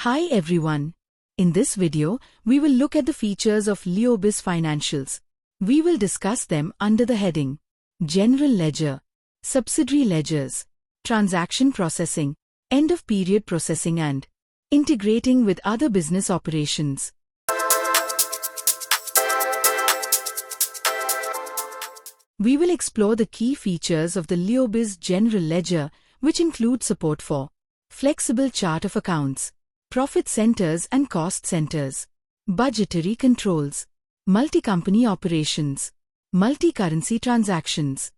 Hi everyone. In this video, we will look at the features of LeoBiz Financials. We will discuss them under the heading General Ledger, Subsidiary Ledgers, Transaction Processing, End-of-Period Processing and Integrating with Other Business Operations. We will explore the key features of the LeoBiz General Ledger, which include support for flexible chart of accounts, profit centers and cost centers, budgetary controls, multi-company operations, multi-currency transactions.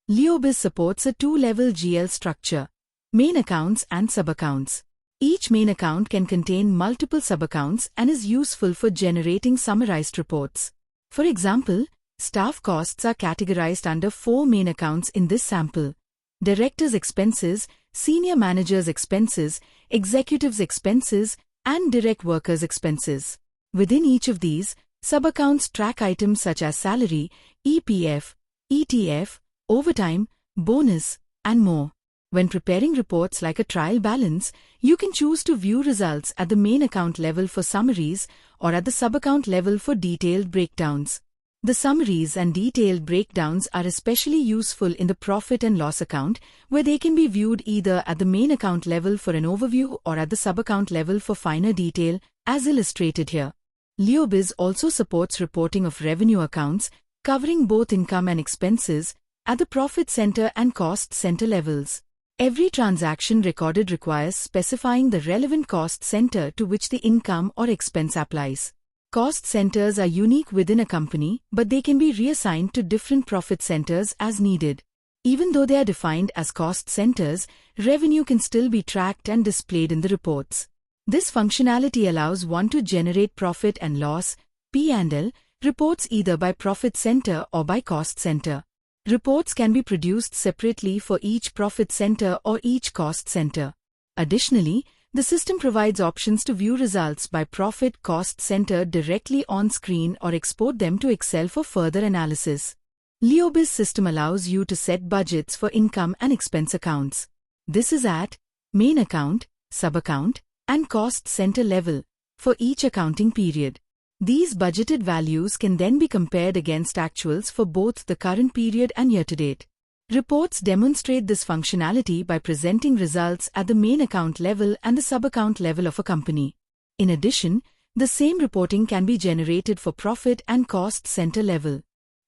LeoBiz supports a two-level GL structure, main accounts and sub-accounts. Each main account can contain multiple sub-accounts and is useful for generating summarized reports. For example, staff costs are categorized under 4 main accounts in this sample: directors' expenses, senior managers' expenses, executives' expenses, and direct workers' expenses. Within each of these, sub-accounts track items such as salary, EPF, ETF, overtime, bonus, and more. When preparing reports like a trial balance, you can choose to view results at the main account level for summaries or at the sub-account level for detailed breakdowns. The summaries and detailed breakdowns are especially useful in the profit and loss account, where they can be viewed either at the main account level for an overview or at the sub-account level for finer detail, as illustrated here. LeoBiz also supports reporting of revenue accounts, covering both income and expenses, at the profit center and cost center levels. Every transaction recorded requires specifying the relevant cost center to which the income or expense applies. Cost centers are unique within a company, but they can be reassigned to different profit centers as needed. Even though they are defined as cost centers, revenue can still be tracked and displayed in the reports. This functionality allows one to generate profit and loss (P&L) reports either by profit center or by cost center. Reports can be produced separately for each profit center or each cost center. Additionally, the system provides options to view results by profit cost center directly on screen or export them to Excel for further analysis. LeoBiz system allows you to set budgets for income and expense accounts. This is at main account, sub-account, and cost center level for each accounting period. These budgeted values can then be compared against actuals for both the current period and year-to-date. Reports demonstrate this functionality by presenting results at the main account level and the sub-account level of a company. In addition, the same reporting can be generated for profit and cost center level.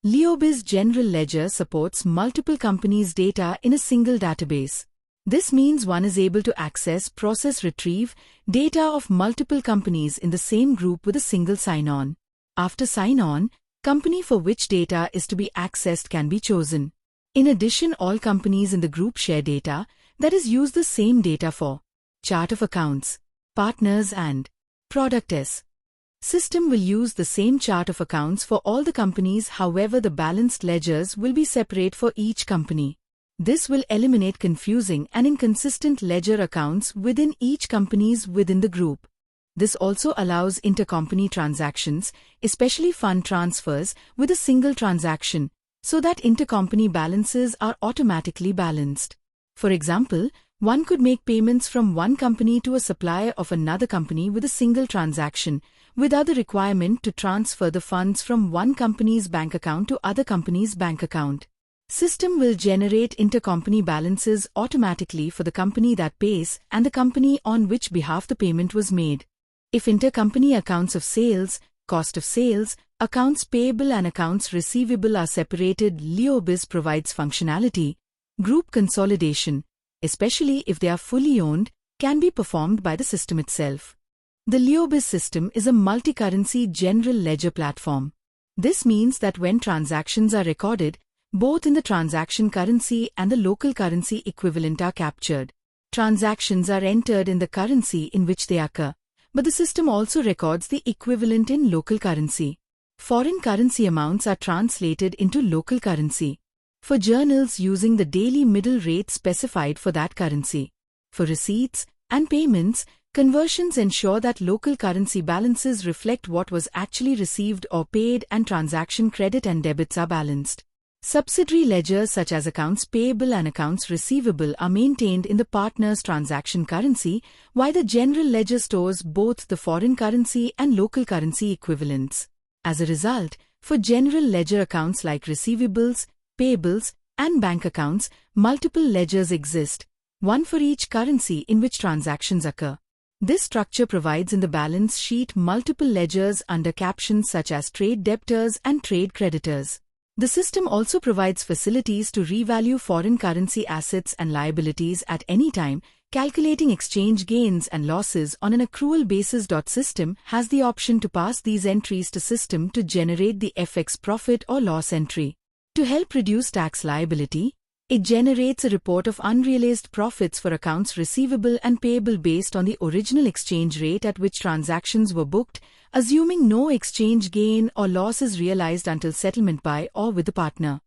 LeoBiz General Ledger supports multiple companies' data in a single database. This means one is able to access, retrieve data of multiple companies in the same group with a single sign-on. After sign-on, company for which data is to be accessed can be chosen. In addition, all companies in the group share data, that is, use the same data for chart of accounts, partners and product S. System will use the same chart of accounts for all the companies, however the balanced ledgers will be separate for each company. This will eliminate confusing and inconsistent ledger accounts within each companies within the group. This also allows intercompany transactions, especially fund transfers, with a single transaction, so that intercompany balances are automatically balanced. For example, one could make payments from one company to a supplier of another company with a single transaction, without the requirement to transfer the funds from one company's bank account to other company's bank account. System will generate intercompany balances automatically for the company that pays and the company on which behalf the payment was made. If intercompany accounts of sales, cost of sales, accounts payable and accounts receivable are separated, LeoBiz provides functionality. Group consolidation, especially if they are fully owned, can be performed by the system itself. The LeoBiz system is a multi-currency general ledger platform. This means that when transactions are recorded, both in the transaction currency and the local currency equivalent are captured. Transactions are entered in the currency in which they occur, but the system also records the equivalent in local currency. Foreign currency amounts are translated into local currency for journals using the daily middle rate specified for that currency. For receipts and payments, conversions ensure that local currency balances reflect what was actually received or paid and transaction credit and debits are balanced. Subsidiary ledgers such as accounts payable and accounts receivable are maintained in the partner's transaction currency, while the general ledger stores both the foreign currency and local currency equivalents. As a result, for general ledger accounts like receivables, payables, and bank accounts, multiple ledgers exist, one for each currency in which transactions occur. This structure provides in the balance sheet multiple ledgers under captions such as trade debtors and trade creditors. The system also provides facilities to revalue foreign currency assets and liabilities at any time, calculating exchange gains and losses on an accrual basis. System has the option to pass these entries to system to generate the FX profit or loss entry. To help reduce tax liability, it generates a report of unrealized profits for accounts receivable and payable based on the original exchange rate at which transactions were booked, assuming no exchange gain or loss is realized until settlement by or with the partner.